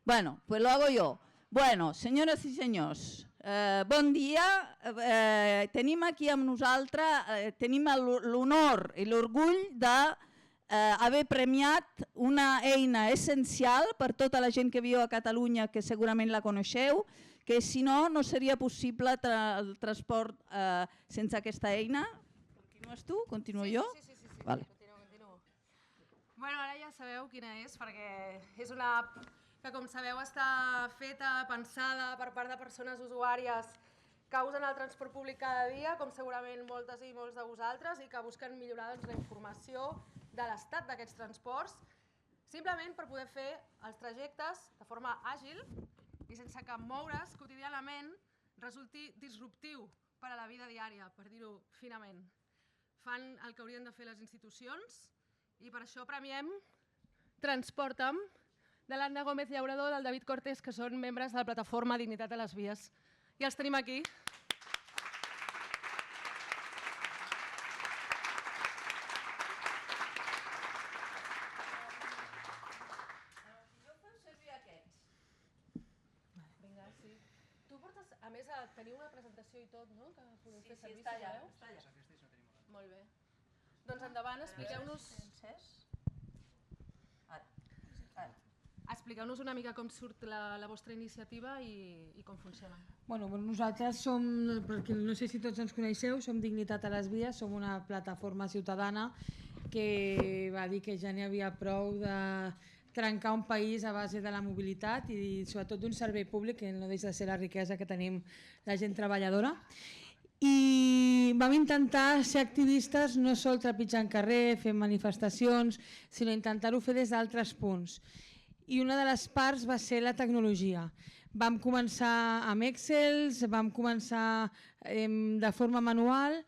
Bueno, pues lo hago yo. Bueno, senyores i senyors, bon dia. Tenim aquí amb nosaltres, tenim l'honor i l'orgull d'haver premiat una eina essencial per tota la gent que viu a Catalunya, que segurament la coneixeu, que si no, no seria possible el transport sense aquesta eina. Continues tu? Continuo jo? Sí. Vale. Continuo. Bueno, ara ja sabeu quina és, perquè és una app que, com sabeu, està feta, pensada per part de persones usuàries que usen el transport públic cada dia, com segurament moltes i molts de vosaltres, i que busquen millorar la informació de l'estat d'aquests transports, simplement per poder fer els trajectes de forma àgil i sense que moure's quotidianament resulti disruptiu per a la vida diària, per dir-ho finament. Fan el que haurien de fer les institucions i per això premiem Transporta'm, de l'Anna Gómez Llaurador i del David Cortés, que són membres de la plataforma Dignitat a les Vies. I els tenim aquí. Jo feu servir aquests. Vinga, sí. Tu portes, a més, a tenir una presentació i tot, no? Que podeu fer servir, està si allà. voleu. Molt bé. Doncs endavant, expliqueu-nos... Expliqueu-nos una mica com surt la vostra iniciativa i com funciona. Bueno, nosaltres som, perquè no sé si tots ens coneixeu, som Dignitat a les Vies, som una plataforma ciutadana que va dir que ja n'hi havia prou de trencar un país a base de la mobilitat i sobretot d'un servei públic que no deixa de ser la riquesa que tenim la gent treballadora. I vam intentar ser activistes no sol trepitjant carrer, fent manifestacions, sinó intentar-ho fer des d'altres punts. I una de les parts va ser la tecnologia. Vam començar amb Excel, vam començar de forma manual,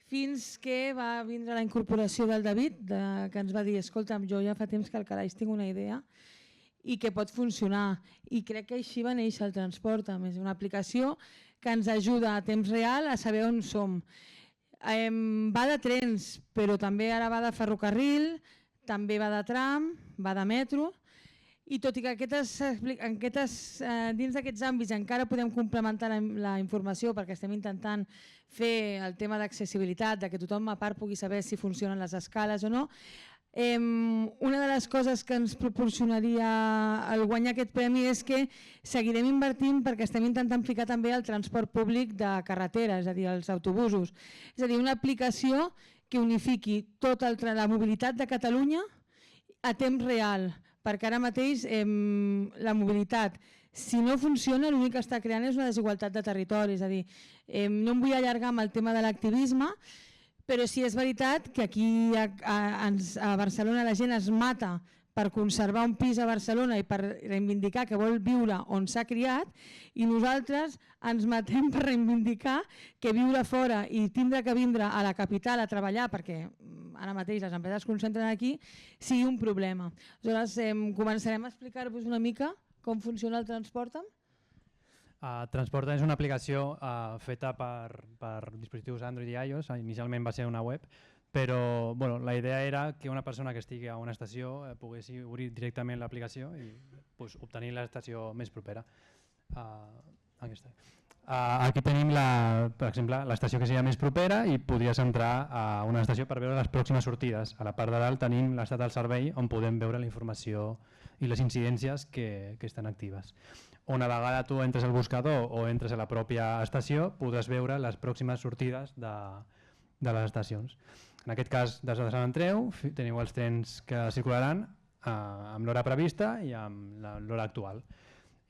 fins que va vindre la incorporació del David, que ens va dir, escolta'm, jo ja fa temps que al calaix tinc una idea i que pot funcionar. I crec que així va néixer el Transporta'm. És una aplicació que ens ajuda a temps real a saber on som. Va de trens, però també ara va de ferrocarril, també va de tram, va de metro, i tot i que dins d'aquests àmbits encara podem complementar la informació perquè estem intentant fer el tema d'accessibilitat, que tothom a part pugui saber si funcionen les escales o no, una de les coses que ens proporcionaria el guanyar aquest premi és que seguirem invertint perquè estem intentant ficar també el transport públic de carretera, és a dir, els autobusos. És a dir, una aplicació que unifiqui tota la mobilitat de Catalunya a temps real, perquè ara mateix la mobilitat, si no funciona, l'únic que està creant és una desigualtat de territori. És a dir, no em vull allargar amb el tema de l'activisme, però sí és veritat que aquí a Barcelona la gent es mata per conservar un pis a Barcelona i per reivindicar que vol viure on s'ha criat, i nosaltres ens matem per reivindicar que viure fora i tindre que vindre a la capital a treballar, perquè ara mateix les empreses es concentren aquí, sigui un problema. Aleshores, començarem a explicar-vos una mica com funciona el Transporta'm. Transporta'm és una aplicació feta per dispositius Android i iOS, inicialment va ser una web, però la idea era que una persona que estigui a una estació pogués obrir directament l'aplicació i obtenir l'estació més propera. Aquí tenim, per exemple, l'estació que sigui més propera i podries entrar a una estació per veure les pròximes sortides. A la part de dalt tenim l'estat del servei on podem veure la informació i les incidències que estan actives. Una vegada tu entres al buscador o entres a la pròpia estació podràs veure les pròximes sortides de les estacions. En aquest cas, des de Sant Andreu, teniu els trens que circularan amb l'hora prevista i amb l'hora actual.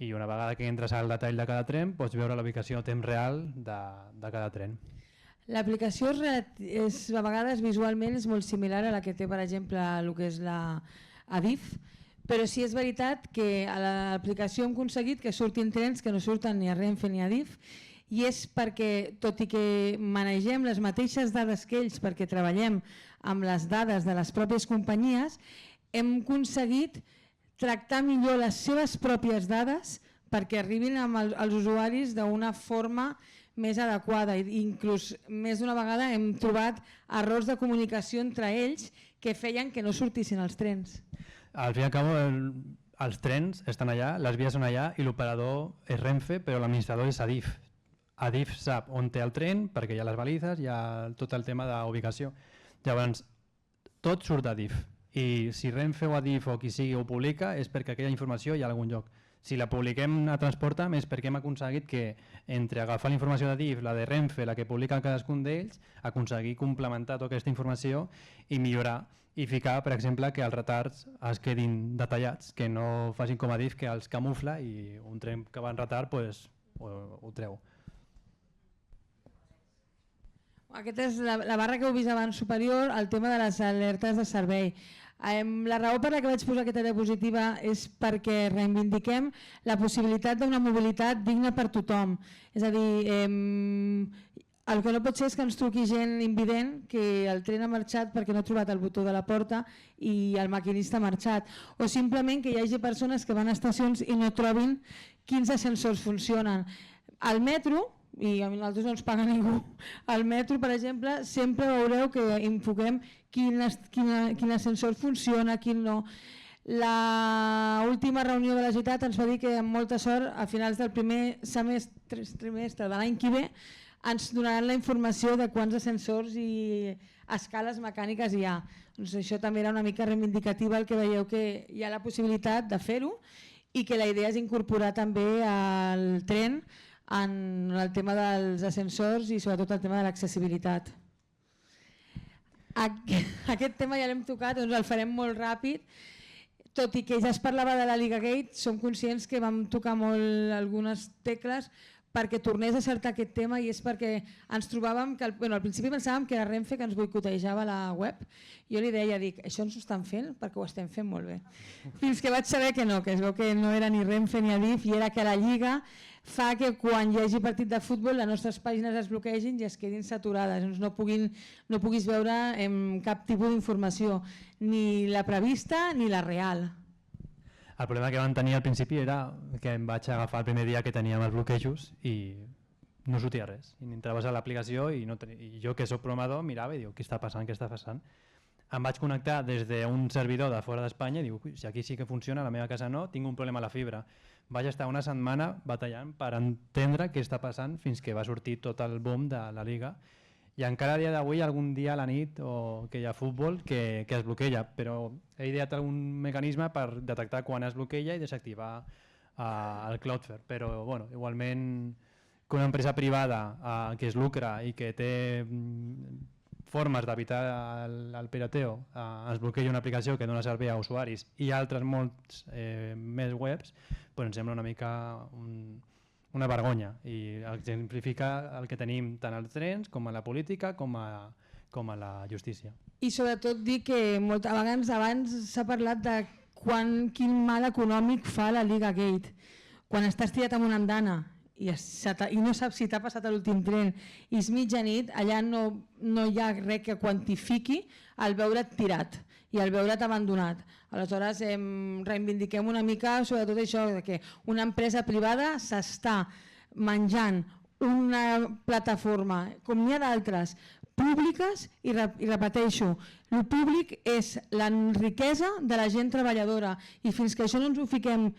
I una vegada que entres al detall de cada tren, pots veure la ubicació a temps real de cada tren. L'aplicació a vegades visualment és molt similar a la que té, per exemple, el que és la Adif, però sí és veritat que a l'aplicació hem aconseguit que surtin trens que no surten ni a Renfe ni a Adif, i és perquè, tot i que manegem les mateixes dades que ells perquè treballem amb les dades de les pròpies companyies, hem aconseguit tractar millor les seves pròpies dades perquè arribin als usuaris d'una forma més adequada. Inclús més d'una vegada hem trobat errors de comunicació entre ells que feien que no sortissin els trens. Al fin i al cabo, els trens estan allà, les vies són allà i l'operador és Renfe, però l'administrador és Adif. Adif sap on té el tren perquè hi ha les balises, hi ha tot el tema d'ubicació. Llavors, tot surt d'Adif i si Renfe o Adif o qui sigui ho publica és perquè aquella informació hi ha a algun lloc. Si la publiquem a Transportam és perquè hem aconseguit que entre agafar la informació d'Adif, la de Renfe, la que publica cadascun d'ells, aconseguir complementar tota aquesta informació i millorar i ficar, per exemple, que els retards es quedin detallats, que no facin com Adif, que els camufla i un tren que va en retard pues, ho treu. Aquesta és la barra que heu vist abans superior, el tema de les alertes de servei. La raó per la que vaig posar aquesta diapositiva és perquè reivindiquem la possibilitat d'una mobilitat digna per tothom. És a dir, el que no pot ser és que ens truqui gent invident que el tren ha marxat perquè no ha trobat el botó de la porta i el maquinista ha marxat. O simplement que hi hagi persones que van a estacions i no trobin quins ascensors funcionen. Al metro, i a nosaltres no ens paga ningú, al metro, per exemple, sempre veureu que enfoquem quin ascensor funciona, quin no. L'última reunió de la Generalitat ens va dir que amb molta sort a finals del primer trimestre de l'any que ve ens donaran la informació de quants ascensors i escales mecàniques hi ha. Doncs això també era una mica reivindicativa, el que veieu que hi ha la possibilitat de fer-ho i que la idea és incorporar també el tren en el tema dels ascensors i sobretot el tema de l'accessibilitat. Aquest tema ja l'hem tocat, doncs el farem molt ràpid. Tot i que ja es parlava de la Liga Gate, som conscients que vam tocar molt algunes tecles perquè tornés a acertar aquest tema i és perquè ens trobàvem que al principi pensàvem que era Renfe que ens boicotejava la web. Jo li deia, això ens ho estan fent perquè ho estem fent molt bé. Fins que vaig saber que no, que es veu que no era ni Renfe ni Adif i era que la Lliga fa que quan hi hagi partit de futbol les nostres pàgines es bloquegin i es quedin saturades, no puguis veure cap tipus d'informació, ni la prevista ni la real. El problema que vam tenir al principi era que em vaig agafar el primer dia que teníem els bloquejos i no sortia res. I entraves a l'aplicació i jo que soc programador mirava i diu què està passant? Em vaig connectar des d'un servidor de fora d'Espanya i diu si aquí sí que funciona, a la meva casa no, tinc un problema a la fibra. Vaig estar una setmana batallant per entendre què està passant fins que va sortir tot el boom de la Liga. I encara a dia d'avui, algun dia a la nit o que hi ha futbol que es bloqueja, però he ideat algun mecanisme per detectar quan es bloqueja i desactivar el Cloudflare. Però igualment que una empresa privada que es lucra i que té formes d'evitar el pirateo es bloqueja una aplicació que dona servei a usuaris i altres molts més webs, em sembla una mica una vergonya i exemplifica el que tenim tant als trens com a la política com a la justícia. I sobretot dir que moltes vegades abans s'ha parlat de quin mal econòmic fa la Liga Gate. Quan estàs tirat amb una andana i no saps si t'ha passat l'últim tren i és mitjanit, allà no hi ha res que quantifiqui el veure't tirat i el veure't abandonat. Aleshores reivindiquem una mica sobretot això, que una empresa privada s'està menjant una plataforma, com n'hi ha d'altres, públiques i repeteixo, el públic és la riquesa de la gent treballadora i fins que això no ens ho fiquem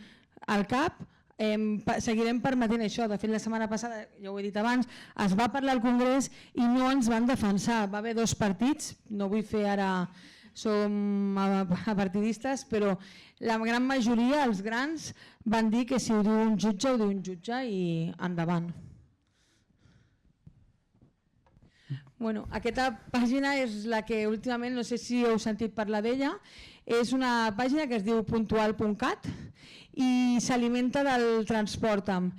al cap seguirem permetent això. De fet, la setmana passada, ja ho he dit abans, es va parlar al Congrés i no ens van defensar. Va haver 2 partits, no vull fer ara som partidistes, però la gran majoria, els grans, van dir que si ho diu un jutge i endavant. Aquesta pàgina és la que últimament, no sé si heu sentit parlar d'ella, és una pàgina que es diu puntual.cat i s'alimenta del Transportam.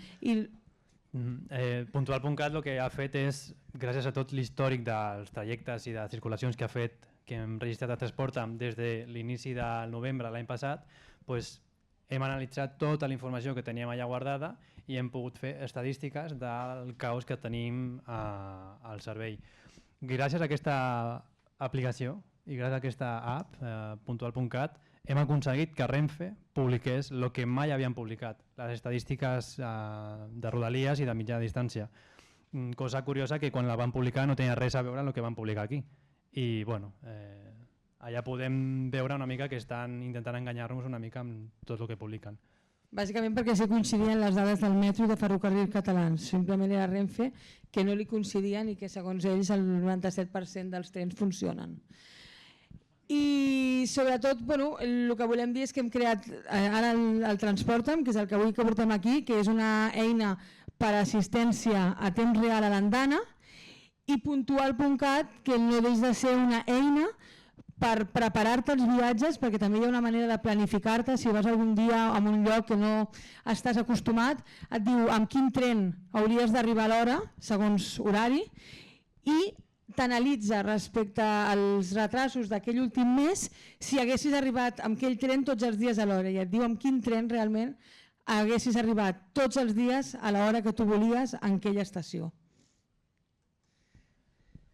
Puntual.cat el que ha fet és, gràcies a tot l'històric dels trajectes i de circulacions que ha fet, que hem registrat a Transportam des de l'inici del novembre l'any passat, hem analitzat tota la informació que teníem allà guardada i hem pogut fer estadístiques del caos que tenim al servei. Gràcies a aquesta aplicació i gràcies a aquesta app, puntual.cat, hem aconseguit que Renfe publiqués el que mai havien publicat, les estadístiques de rodalies i de mitjana distància. Cosa curiosa que quan la van publicar no tenia res a veure amb el que van publicar aquí. I allà podem veure una mica que estan intentant enganyar-nos una mica amb tot el que publiquen. Bàsicament perquè sí coincidien les dades del metro i de ferrocarrils catalans. Simplement era Renfe que no li coincidien i que segons ells el 97% dels trens funcionen. I sobretot el que volem dir és que hem creat ara el Transporta'm, que és el que avui que portem aquí, que és una eina per a assistència a temps real a l'andana, i puntual.cat, que no deix de ser una eina per preparar-te els viatges, perquè també hi ha una manera de planificar-te. Si vas algun dia a un lloc que no estàs acostumat, et diu amb quin tren hauries d'arribar a l'hora, segons horari, i t'analitza respecte als retrasos d'aquell últim mes si haguessis arribat amb aquell tren tots els dies a l'hora, i et diu amb quin tren realment haguessis arribat tots els dies a l'hora que tu volies en aquella estació.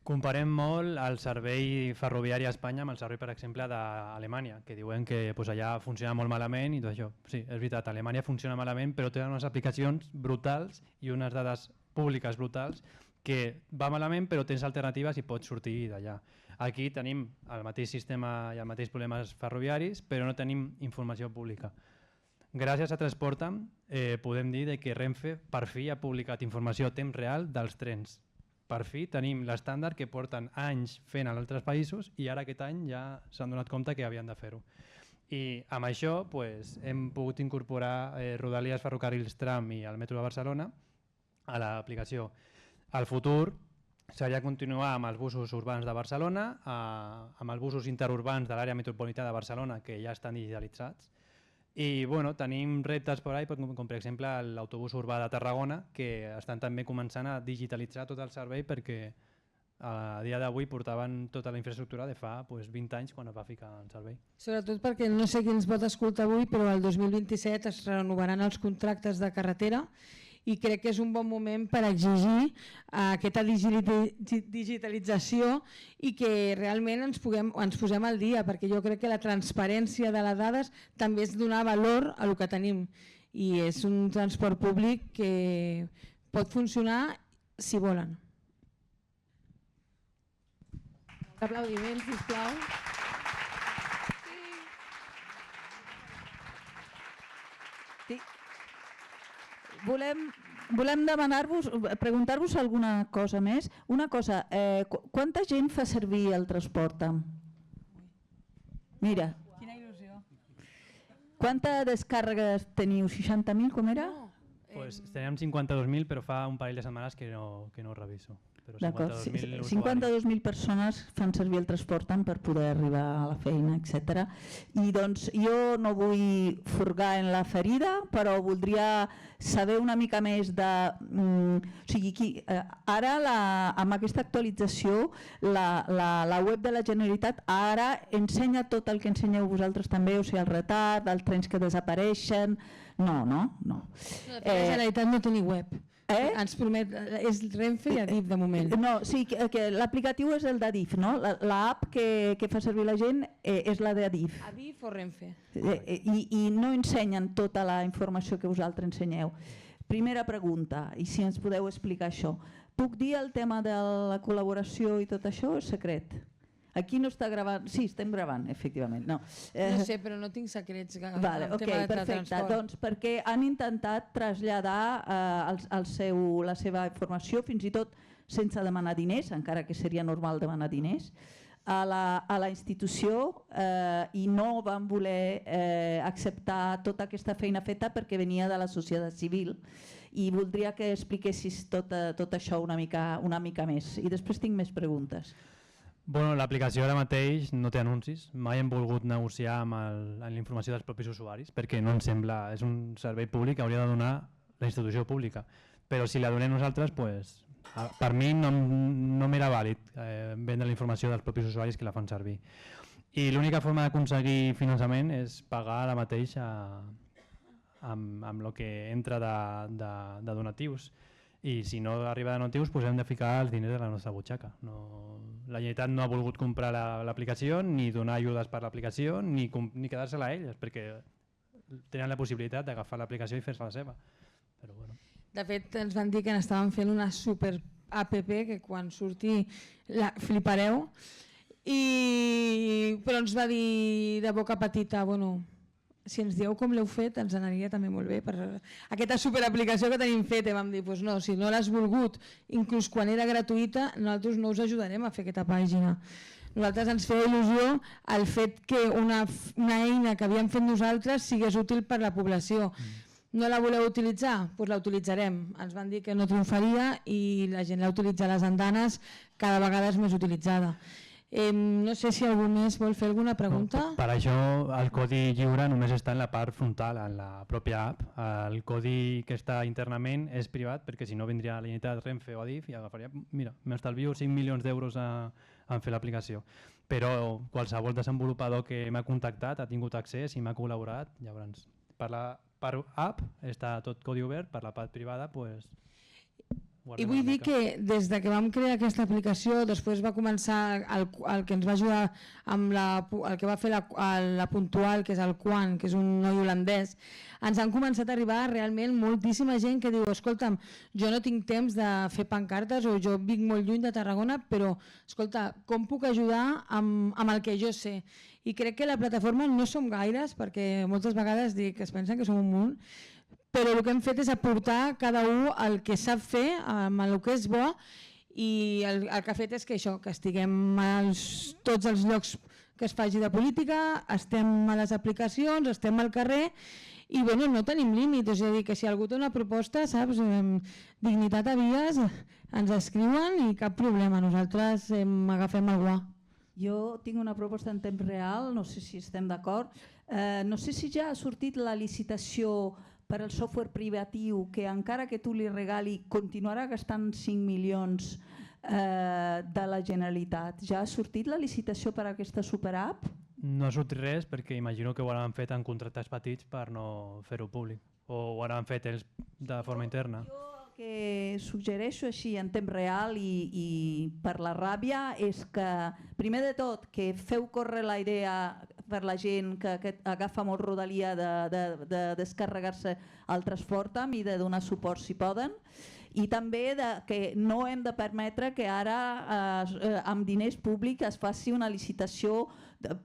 Comparem molt el servei ferroviari a Espanya amb el servei, per exemple, d'Alemanya, que diuen que allà funciona molt malament i tot això. Sí, és veritat, a Alemanya funciona malament, però tenen unes aplicacions brutals i unes dades públiques brutals que va malament però tens alternatives i pots sortir d'allà. Aquí tenim el mateix sistema i els mateixos problemes ferroviaris, però no tenim informació pública. Gràcies a Transporta'm podem dir que Renfe per fi ha publicat informació a temps real dels trens. Per fi tenim l'estàndard que porten anys fent a altres països i ara aquest any ja s'han donat compte que havien de fer-ho. I amb això hem pogut incorporar Rodalies, ferrocarrils, tram i el metro de Barcelona a l'aplicació. El futur seria continuar amb els busos urbans de Barcelona, amb els busos interurbans de l'àrea metropolitana de Barcelona, que ja estan digitalitzats. I tenim reptes per ahí, com per exemple l'autobús urbà de Tarragona, que estan també començant a digitalitzar tot el servei perquè a dia d'avui portaven tota la infraestructura de fa 20 anys quan es va ficar en servei. Sobretot perquè no sé qui ens pot escoltar avui, però el 2027 es renovaran els contractes de carretera i crec que és un bon moment per exigir aquesta digitalització i que realment ens posem al dia, perquè jo crec que la transparència de les dades també és donar valor a el que tenim i és un transport públic que pot funcionar si volen. Aplaudiments, sisplau. Volem preguntar-vos alguna cosa més. Una cosa, quanta gent fa servir el Transporta'm? Mira. Quina il·lusió. Quanta descàrregues teniu? 60.000, com era? Teníem 52.000, però fa un parell de setmanes que no ho reviso. D'acord, 52.000 persones fan servir el Transporta'm per poder arribar a la feina, etc. I doncs jo no vull furgar en la ferida, però voldria saber una mica més de... Ara, amb aquesta actualització, la web de la Generalitat ara ensenya tot el que ensenyeu vosaltres també, o sigui, el retard, els trens que desapareixen... No. La Generalitat no té ni web. Ens promet, és Renfe i Adif de moment. No, sí, que l'aplicatiu és el d'Adif, no? L'app que fa servir la gent és la d'Adif. Adif o Renfe. I no ensenyen tota la informació que vosaltres ensenyeu. Primera pregunta, i si ens podeu explicar això. Puc dir el tema de la col·laboració i tot això o és secret? Aquí no està gravant, sí, estem gravant, efectivament. No sé, però no tinc secrets. Vale, ok, perfecte. Doncs perquè han intentat traslladar la seva informació, fins i tot sense demanar diners, encara que seria normal demanar diners, a la institució i no van voler acceptar tota aquesta feina feta perquè venia de la societat civil. I voldria que expliquessis tot això una mica més. I després tinc més preguntes. L'aplicació ara mateix no té anuncis, mai hem volgut negociar amb la informació dels propis usuaris perquè no ens sembla, és un servei públic que hauria de donar la institució pública, però si la donem nosaltres, per mi no m'era vàlid vendre la informació dels propis usuaris que la fan servir. I l'única forma d'aconseguir finançament és pagar ara mateix amb el que entra de donatius. I si no arriba de donatius hem de ficar els diners de la nostra butxaca. La Generalitat no ha volgut comprar l'aplicació, ni donar ajudes per l'aplicació, ni quedar-se-la a elles, perquè tenen la possibilitat d'agafar l'aplicació i fer-se la seva. De fet, ens van dir que n'estaven fent una super app que quan surti la flipareu. Però ens va dir de boca petita, bueno, si ens dieu com l'heu fet ens anaria també molt bé per aquesta superaplicació que tenim feta. I vam dir, doncs no, si no l'has volgut, inclús quan era gratuïta, nosaltres no us ajudarem a fer aquesta pàgina. Nosaltres ens feia il·lusió el fet que una eina que havíem fet nosaltres sigués útil per la població. No la voleu utilitzar? Doncs la utilitzarem. Ens van dir que no triomfaria i la gent la utilitza a les andanes, cada vegada és més utilitzada. No sé si algú més vol fer alguna pregunta. Per això el codi lliure només està en la part frontal, en la pròpia app. El codi que està internament és privat perquè si no vindria la Generalitat, Renfe o Adif i agafaria, mira, m'estalvio 5 milions d'euros en fer l'aplicació. Però qualsevol desenvolupador que m'ha contactat ha tingut accés i m'ha col·laborat. Llavors, per app està tot codi obert, per la part privada doncs... I vull dir que des que vam crear aquesta aplicació, després va començar el que ens va ajudar amb el que va fer la Puntual, que és el Quan, que és un noi holandès. Ens han començat a arribar realment moltíssima gent que diu, escolta'm, jo no tinc temps de fer pancartes o jo vinc molt lluny de Tarragona, però escolta, com puc ajudar amb el que jo sé? I crec que la plataforma no som gaires, perquè moltes vegades dic que es pensen que som un munt, però el que hem fet és aportar cada un el que sap fer, amb el que és bo, i el que ha fet és que això, que estiguem a tots els llocs que es faci de política, estem a les aplicacions, estem al carrer i bueno, no tenim límit, és a dir, que si algú té una proposta, saps, Dignitat a Vies, ens escriuen i cap problema, nosaltres agafem el guà. Jo tinc una proposta en temps real, no sé si estem d'acord, no sé si ja ha sortit la licitació per al software privatiu que encara que tu li regali continuarà gastant 5 milions de la Generalitat. Ja ha sortit la licitació per a aquesta superapp? No ha sortit res perquè imagino que ho hauran fet en contractes petits per no fer-ho públic o ho hauran fet ells de forma interna. Jo el que suggereixo així en temps real i per la ràbia és que primer de tot que feu córrer la idea per la gent que agafa molt rodalia de descarregar-se el Transporta'm i de donar suport si poden, i també que no hem de permetre que ara amb diners públics es faci una licitació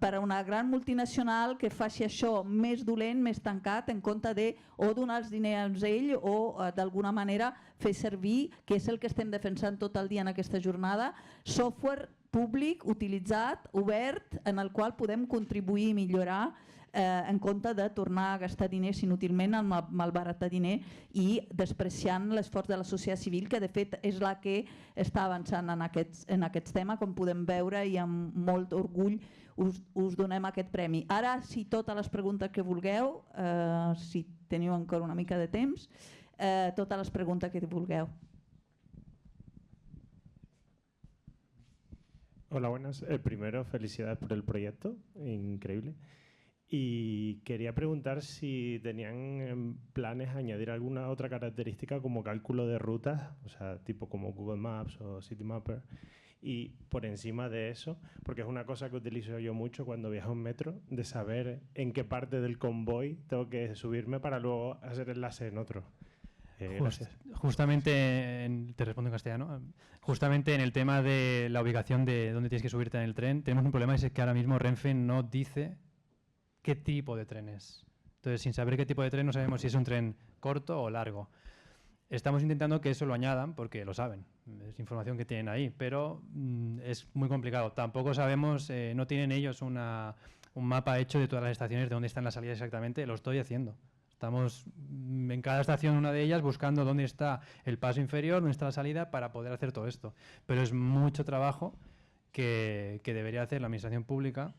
per a una gran multinacional que faci això més dolent, més tancat, en compte de o donar els diners a ell o d'alguna manera fer servir, que és el que estem defensant tot el dia en aquesta jornada, software públic, utilitzat, obert, en el qual podem contribuir i millorar en compte de tornar a gastar diners inútilment amb malbaratar diner i despreciant l'esforç de la societat civil, que de fet és la que està avançant en aquests temes, com podem veure, i amb molt orgull us donem aquest premi. Ara, si totes les preguntes que vulgueu, si teniu encara una mica de temps, totes les preguntes que vulgueu. Hola, buenas. Primero, felicidades por el proyecto, increíble. Y quería preguntar si tenían planes añadir alguna otra característica como cálculo de rutas, o sea, tipo como Google Maps o Citymapper, y por encima de eso, porque es una cosa que utilizo yo mucho cuando viajo en metro, de saber en qué parte del convoy tengo que subirme para luego hacer enlace en otro. Justamente, te respondo en castellano, justamente en el tema de la ubicación de dónde tienes que subirte en el tren, tenemos un problema, es que ahora mismo Renfe no dice qué tipo de tren es. Entonces, sin saber qué tipo de tren, no sabemos si es un tren corto o largo. Estamos intentando que eso lo añadan, porque lo saben, es información que tienen ahí, pero es muy complicado. Tampoco sabemos, no tienen ellos un mapa hecho de todas las estaciones, de dónde están las salidas exactamente, lo estoy haciendo. Estamos en cada estación, una de ellas, buscando dónde está el paso inferior, dónde está la salida, para poder hacer todo esto. Pero es mucho trabajo que debería hacer la administración pública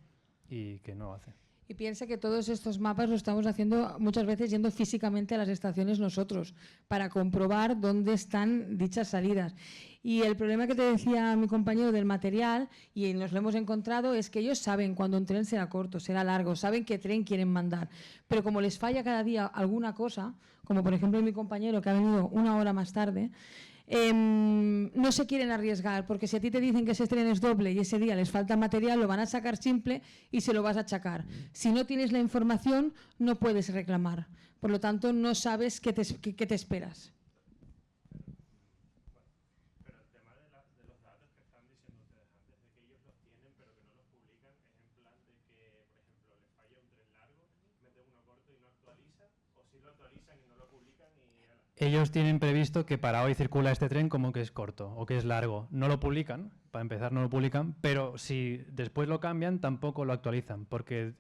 y que no hace. Y piensa que todos estos mapas lo estamos haciendo muchas veces yendo físicamente a las estaciones nosotros para comprobar dónde están dichas salidas. Y el problema que te decía mi compañero del material, y nos lo hemos encontrado, es que ellos saben cuando un tren será corto, será largo, saben qué tren quieren mandar. Pero como les falla cada día alguna cosa, como por ejemplo mi compañero que ha venido una hora más tarde, no se quieren arriesgar, porque si a ti te dicen que ese tren es doble y ese día les falta material, lo van a sacar simple y se lo vas a achacar. Si no tienes la información, no puedes reclamar. Por lo tanto, no sabes qué te esperas. Pero el tema de los datos que están diciendo ustedes antes, de que ellos los tienen pero que no Ellos tienen previsto que para hoy circula este tren como que es corto o que es largo. No lo publican, para empezar no lo publican, pero si después lo cambian tampoco lo actualizan, porque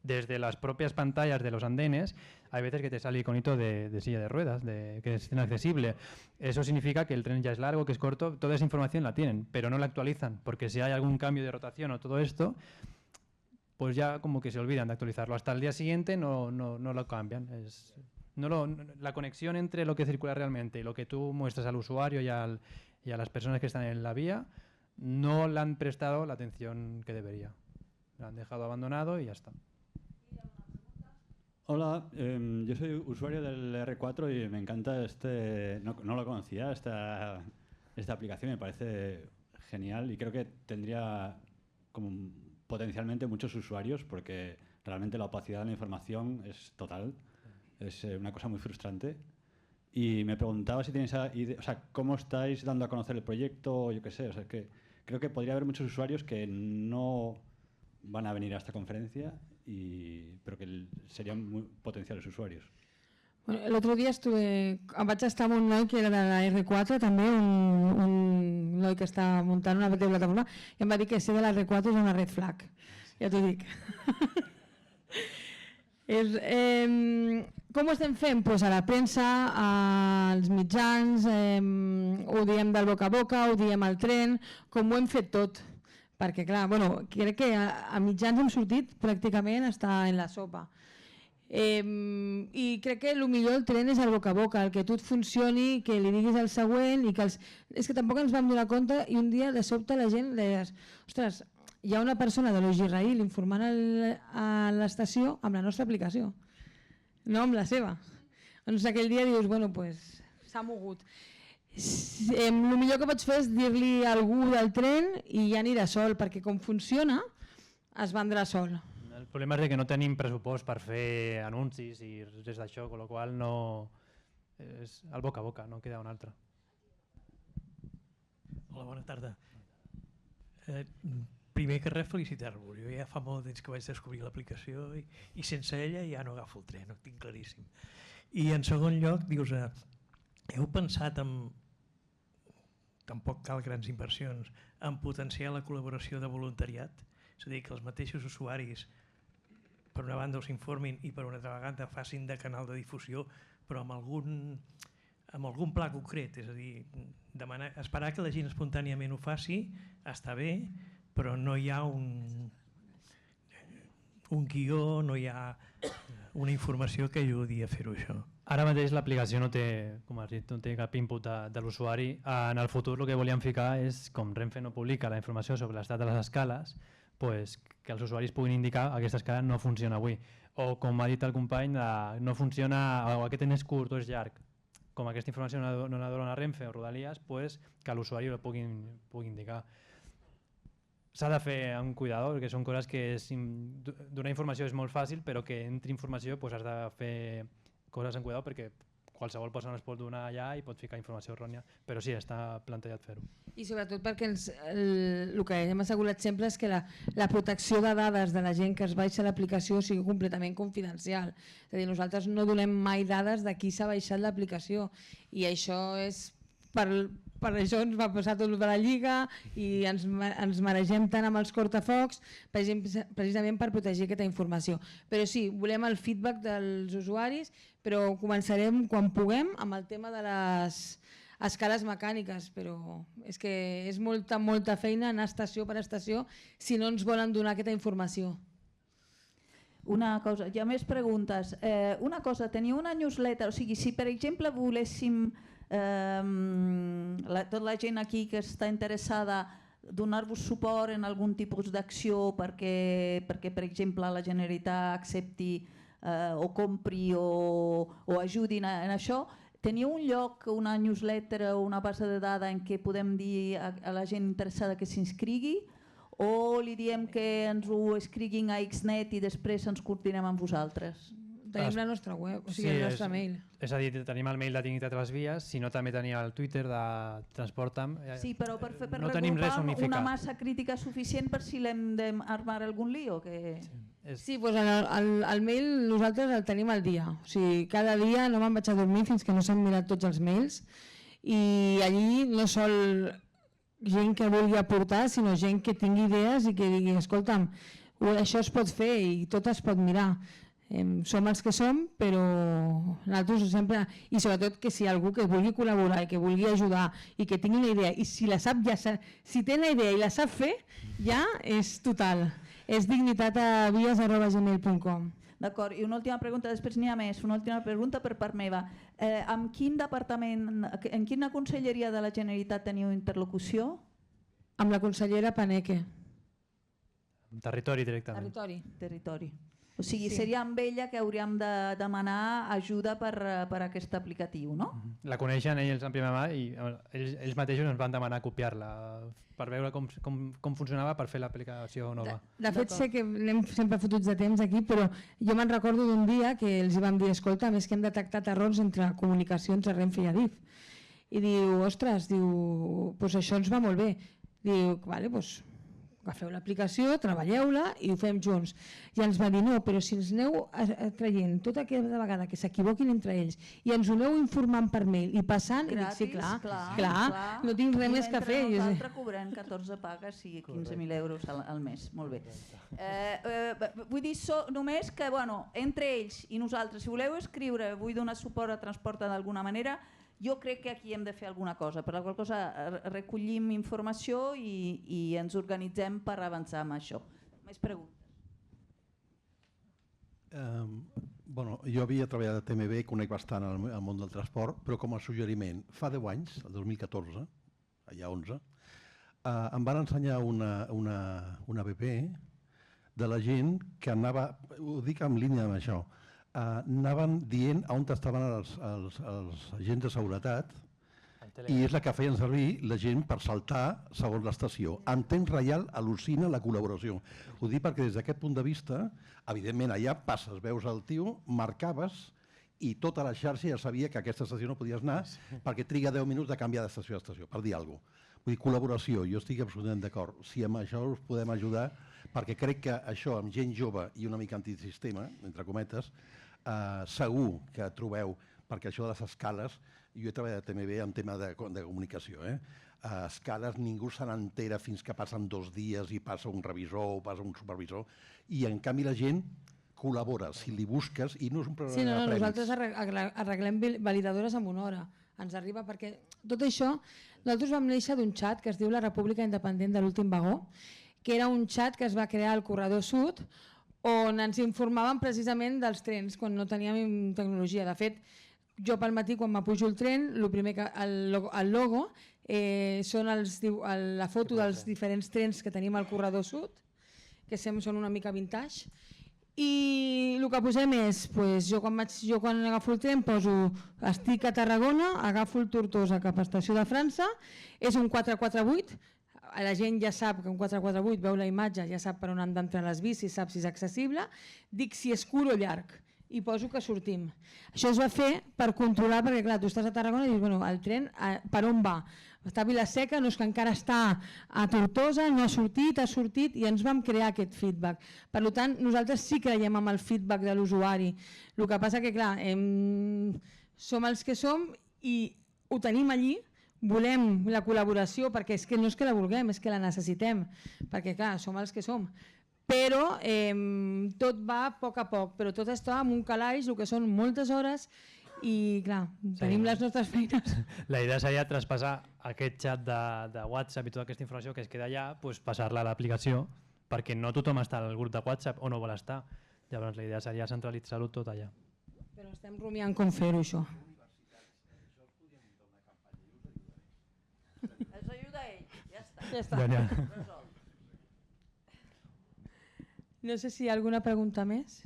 desde las propias pantallas de los andenes hay veces que te sale iconito de silla de ruedas, que es inaccesible. Eso significa que el tren ya es largo, que es corto, toda esa información la tienen, pero no la actualizan, porque si hay algún cambio de rotación o todo esto, pues ya como que se olvidan de actualizarlo. Hasta el día siguiente no lo cambian. La conexión entre lo que circula realmente y lo que tú muestras al usuario y a las personas que están en la vía no le han prestado la atención que debería. Lo han dejado abandonado y ya está. Hola, yo soy usuario del R4 y me encanta no lo conocía, esta aplicación me parece genial y creo que tendría como potencialmente muchos usuarios porque realmente la opacidad de la información es total, es una cosa muy frustrante. Y me preguntaba si tenéis idea, o sea, cómo estáis dando a conocer el proyecto, yo qué sé, o sea, que creo que podría haber muchos usuarios que no van a venir a esta conferencia, pero que serían muy potenciales usuarios. Bueno, l'altre dia vaig estar amb un noi que era de la R4, també un noi que està muntant una plataforma, i em va dir que ser de la R4 és una red flag, ja t'ho dic. Com ho estem fent? Pues a la premsa, als mitjans, ho diem del boca a boca, ho diem al tren, com ho hem fet tot. Perquè clar, crec que a mitjans hem sortit pràcticament està en la sopa. I crec que el millor del tren és el boca a boca, el que tot funcioni, que li diguis al següent i que és que tampoc ens vam donar compte i un dia de sobte la gent deies, ostres, hi ha una persona de l'Ogirraïl informant a l'estació amb la nostra aplicació, no amb la seva. Doncs aquell dia dius, bueno, pues s'ha mogut. El millor que pots fer és dir-li a algú del tren i ja anirà sol, perquè com funciona es vendrà sol. El problema és que no tenim pressupost per fer anuncis i res d'això, amb la qual cosa és el boca a boca, no queda un altre. Hola, bona tarda. Primer que res, felicitar-vos. Jo ja fa molt temps que vaig descobrir l'aplicació i sense ella ja no agafo el tren, ho tinc claríssim. I en segon lloc, dius, heu pensat en, tampoc cal grans inversions, en potenciar la col·laboració de voluntariat? És a dir, que els mateixos usuaris, per una banda, s'informin i per una altra banda facin de canal de difusió, però amb algun pla concret. És a dir, esperar que la gent espontàniament ho faci està bé, però no hi ha un guió, no hi ha una informació que ajudi a fer-ho això. Ara mateix l'aplicació no té, com has dit, no té cap input de l'usuari. En el futur el que volíem ficar és, com Renfe no publica la informació sobre l'estat de les escales, que els usuaris puguin indicar que aquesta escala no funciona avui. O com ha dit el company, no funciona, o aquest tren és curt o és llarg. Com aquesta informació no la dona Renfe o Rodalies, que l'usuari ho pugui indicar. S'ha de fer amb cuidado, perquè són coses que donar informació és molt fàcil, però que entri informació has de fer coses amb cuidado perquè qualsevol persona es pot donar allà i pot ficar informació errònia, però sí, està plantejat fer-ho. I sobretot perquè el que hem assegurat sempre és que la protecció de dades de la gent que es baixa l'aplicació sigui completament confidencial. És a dir, nosaltres no donem mai dades de qui s'ha baixat l'aplicació i això és per això ens va passar tot per la Lliga i ens maregem tant amb els cortafocs precisament per protegir aquesta informació. Però sí, volem el feedback dels usuaris, però començarem quan puguem amb el tema de les escales mecàniques, però és que és molta feina anar estació per estació si no ens volen donar aquesta informació. Una cosa, hi ha més preguntes. Una cosa, teniu una newsletter, o sigui, si per exemple voléssim tota la gent aquí que està interessada donar-vos suport en algun tipus d'acció perquè per exemple la Generalitat accepti o compri o ajudi en això, teniu un lloc, una newsletter o una base de dades en què podem dir a la gent interessada que s'inscrigui o li diem que ens ho escriguin a Xnet i després ens coordinem amb vosaltres? Tenim la nostra web, o sigui el nostre mail. És a dir, tenim el mail de Dignitat a les Vies, sinó també tenia el Twitter de Transporta'm. Sí, però per regrupar una massa crítica suficient per si l'hem d'armar algun lío? Sí, doncs el mail nosaltres el tenim al dia. O sigui, cada dia no me'n vaig a dormir fins que no s'han mirat tots els mails i allí no sol gent que vulgui aportar, sinó gent que tingui idees i que digui, escolta'm, això es pot fer i tot es pot mirar. Som els que som, però nosaltres sempre... I sobretot que si hi ha algú que vulgui col·laborar i que vulgui ajudar i que tingui una idea, i si la sap ja si té una idea i la sap fer, ja és total. És dignitat@vies@gmail.com. D'acord, i una última pregunta, després n'hi ha més, una última pregunta per part meva. En quin departament, en quina conselleria de la Generalitat teniu interlocució? Amb la consellera Paneque. Territori directament. Territori. O sigui, seria amb ella que hauríem de demanar ajuda per aquest aplicatiu, no? La coneixen ells en primera mà i ells mateixos ens van demanar copiar-la per veure com funcionava per fer l'aplicació nova. De fet, sé que anem sempre fotuts de temps aquí, però jo me'n recordo d'un dia que els vam dir, escolta, més que hem detectat errors entre comunicació entre Renfe i Adif. I diu, ostres, doncs això ens va molt bé. Diu, vale, doncs agafeu l'aplicació, treballeu-la i ho fem junts. I ens va dir, no, però si ens aneu traient tota aquesta vegada que s'equivoquin entre ells i ens ho aneu informant per mail i passant, i dic, sí, clar, no tinc res més que fer. Nosaltres cobrem 14 pagues i 15.000 euros al mes, molt bé. Vull dir només que, entre ells i nosaltres, si voleu escriure, vull donar suport a transport d'alguna manera, jo crec que aquí hem de fer alguna cosa, per la qual cosa recollim informació i ens organitzem per avançar amb això. Més preguntes? Jo havia treballat a TMB, conec bastant el món del transport, però com a suggeriment, fa 10 anys, el 2014, allà 11, em van ensenyar una app de la gent que anava, ho dic en línia amb això, anaven dient on estaven els agents de seguretat i és la que feien servir la gent per saltar segons l'estació. En temps real al·lucina la col·laboració. Ho dic perquè des d'aquest punt de vista, evidentment allà passes, veus el tio, marcaves i tota la xarxa ja sabia que a aquesta estació no podies anar perquè triga 10 minuts de canviar d'estació a estació, per dir alguna cosa. Vull dir, col·laboració, jo estic absolutament d'acord. Si amb això us podem ajudar, perquè crec que això amb gent jove i una mica antisistema, entre cometes, segur que trobeu, perquè això de les escales, jo he treballat a TMB en tema de comunicació, escales ningú se n'entera fins que passen 2 dies i passa un revisor o passa un supervisor i en canvi la gent col·labora, si li busques i no és un problema de premis. Nosaltres arreglem validadores en una hora, ens arriba perquè tot això, nosaltres vam néixer d'un xat que es diu la República Independent de l'Últim Vagó, que era un xat que es va crear al Corredor Sud on ens informaven precisament dels trens quan no teníem tecnologia. De fet, jo pel matí quan m'apujo el tren, el logo són la foto dels diferents trens que tenim al Corredor Sud, que són una mica vintage, i el que posem és, jo quan agafo el tren poso estic a Tarragona, agafo el Tortosa cap a Estació de França, és un 448, la gent ja sap que un 448 veu la imatge, ja sap per on han d'entrar les bicis, sap si és accessible, dic si és curt o llarg i poso que sortim. Això es va fer per controlar, perquè clar, tu estàs a Tarragona i dius, el tren per on va? Està a Vila-seca, no és que encara està a Tortosa, no ha sortit i ens vam crear aquest feedback. Per tant, nosaltres sí creiem en el feedback de l'usuari. El que passa que clar, som els que som i ho tenim allí, volem la col·laboració perquè és que no és que la vulguem, és que la necessitem, perquè clar, som els que som. Però tot va a poc, però tot està en un calaix, el que són moltes hores i clar, tenim les nostres feines. La idea seria traspassar aquest xat de WhatsApp i tota aquesta informació que es queda allà, passar-la a l'aplicació, perquè no tothom està al grup de WhatsApp o no vol estar. Llavors la idea seria centralitzar-ho tot allà. Però estem rumiant com fer-ho, això. Els ajuda ell, ja està. Ja està. No sé si hi ha alguna pregunta més.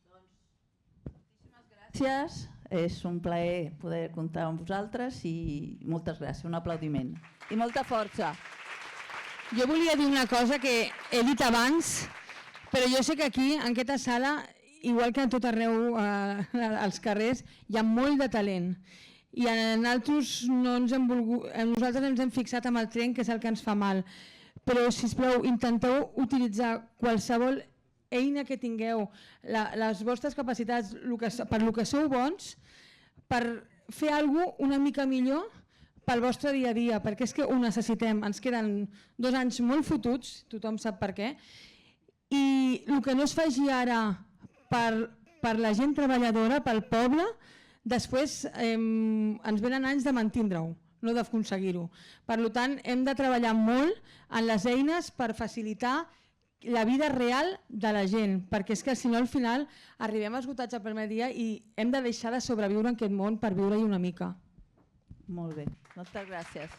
Moltíssimes gràcies, és un plaer poder comptar amb vosaltres i moltes gràcies, un aplaudiment. I molta força. Jo volia dir una cosa que he dit abans, però jo sé que aquí, en aquesta sala, igual que a tot arreu als carrers, hi ha molt de talent. I nosaltres ens hem fixat amb el tren, que és el que ens fa mal. però, sisplau, intenteu utilitzar qualsevol eina que tingueu, les vostres capacitats, per lo que sou bons, per fer alguna cosa una mica millor pel vostre dia a dia, perquè és que ho necessitem. Ens queden 2 anys molt fotuts, tothom sap per què, i el que no es faci ara per la gent treballadora, pel poble, després ens venen anys de mantindre-ho, no d'aconseguir-ho. Per tant, hem de treballar molt en les eines per facilitar la vida real de la gent, perquè és que si no al final arribem esgotats el primer dia i hem de deixar de sobreviure en aquest món per viure-hi una mica. Molt bé, moltes gràcies.